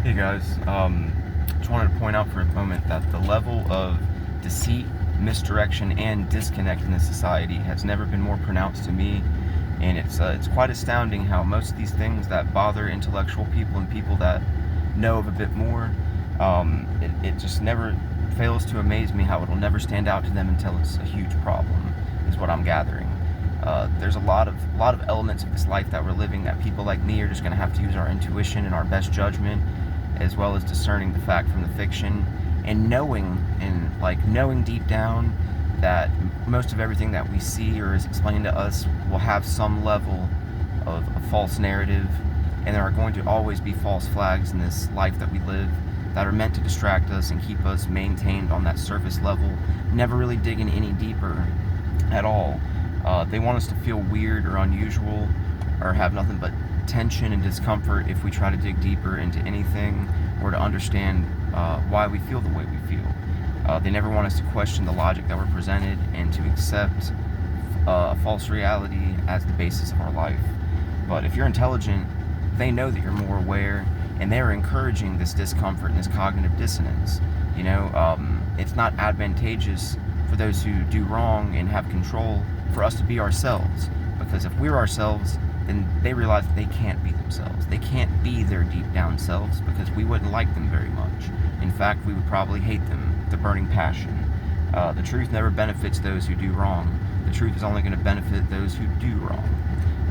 Hey guys, just wanted to point out for a moment that the level of deceit, misdirection, and disconnect in this society has never been more pronounced to me, and it's quite astounding how most of these things that bother intellectual people and people that know of a bit more, it just never fails to amaze me how it'll never stand out to them until it's a huge problem, is what I'm gathering. There's a lot of elements of this life that we're living that people like me are just going to have to use our intuition and our best judgment, as well as discerning the fact from the fiction, and knowing deep down that most of everything that we see or is explained to us will have some level of a false narrative, and there are going to always be false flags in this life that we live that are meant to distract us and keep us maintained on that surface level, never really digging any deeper at all. They want us to feel weird or unusual or have nothing but tension and discomfort if we try to dig deeper into anything or to understand why we feel the way we feel. They never want us to question the logic that we're presented and to accept a false reality as the basis of our life. But if you're intelligent, they know that you're more aware, and they're encouraging this discomfort and this cognitive dissonance. It's not advantageous for those who do wrong and have control for us to be ourselves, because if we're ourselves, then they realize that they can't be themselves. They can't be their deep down selves because we wouldn't like them very much. In fact, we would probably hate them with a burning passion. The truth never benefits those who do wrong. The truth is only going to benefit those who do wrong.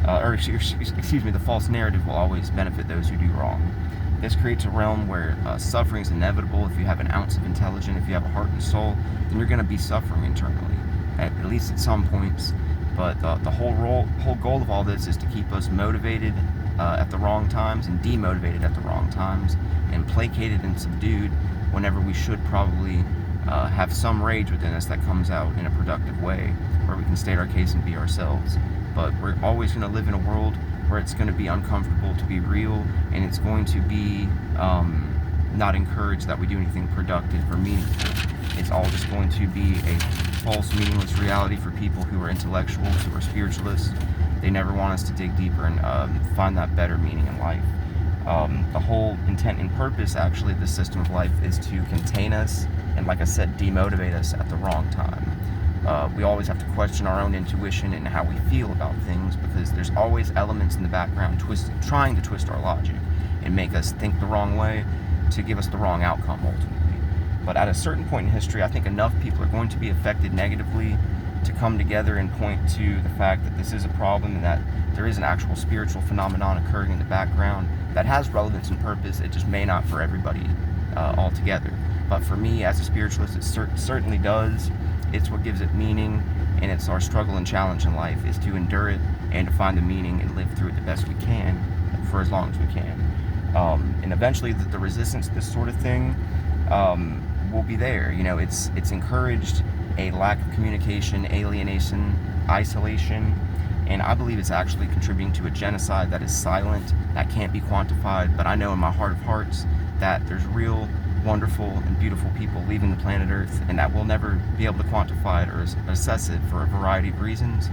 The false narrative will always benefit those who do wrong. This creates a realm where suffering is inevitable. If you have an ounce of intelligence, if you have a heart and soul, then you're going to be suffering internally, at least at some points. But the whole goal of all this is to keep us motivated at the wrong times and demotivated at the wrong times, and placated and subdued whenever we should probably have some rage within us that comes out in a productive way, where we can state our case and be ourselves. But we're always going to live in a world where it's going to be uncomfortable to be real, and it's going to be not encouraged that we do anything productive or meaningful. It's all just going to be a false, meaningless reality for people who are intellectuals, who are spiritualists. They never want us to dig deeper and find that better meaning in life. The whole intent and purpose, actually, of this system of life is to contain us and, like I said, demotivate us at the wrong time. We always have to question our own intuition and how we feel about things, because there's always elements in the background trying to twist our logic and make us think the wrong way to give us the wrong outcome ultimately. But at a certain point in history, I think enough people are going to be affected negatively to come together and point to the fact that this is a problem and that there is an actual spiritual phenomenon occurring in the background that has relevance and purpose. It just may not for everybody altogether. But for me, as a spiritualist, it certainly does. It's what gives it meaning, and it's our struggle and challenge in life is to endure it and to find the meaning and live through it the best we can for as long as we can. And eventually the resistance to this sort of thing will be there. It's encouraged a lack of communication, alienation, isolation, and I believe it's actually contributing to a genocide that is silent, that can't be quantified. But I know in my heart of hearts that there's real, wonderful, and beautiful people leaving the planet Earth, and that we'll never be able to quantify it or assess it for a variety of reasons.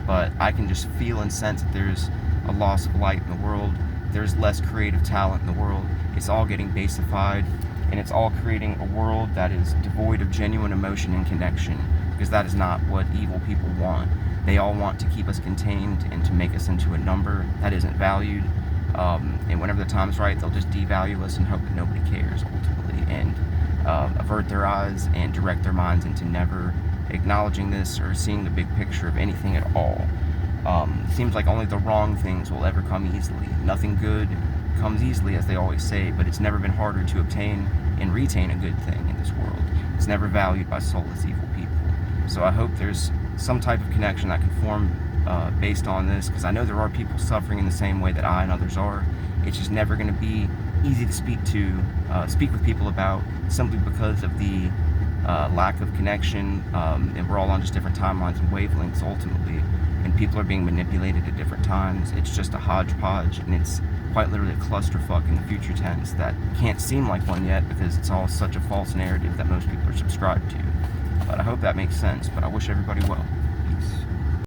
But I can just feel and sense that there's a loss of light in the world. There's less creative talent in the world. It's all getting basified, and it's all creating a world that is devoid of genuine emotion and connection, because that is not what evil people want. They all want to keep us contained and to make us into a number that isn't valued. And whenever the time's right, they'll just devalue us and hope that nobody cares ultimately, and avert their eyes and direct their minds into never acknowledging this or seeing the big picture of anything at all. It seems like only the wrong things will ever come easily. Nothing good comes easily, as they always say, but it's never been harder to obtain and retain a good thing in this world. It's never valued by soulless evil people. So I hope there's some type of connection that can form based on this, because I know there are people suffering in the same way that I and others are. It's just never going to be easy to speak with people about, simply because of the lack of connection, and we're all on just different timelines and wavelengths ultimately, and people are being manipulated at different times. It's just a hodgepodge, and it's quite literally a clusterfuck in the future tense that can't seem like one yet, because it's all such a false narrative that most people are subscribed to. But I hope that makes sense, but I wish everybody well.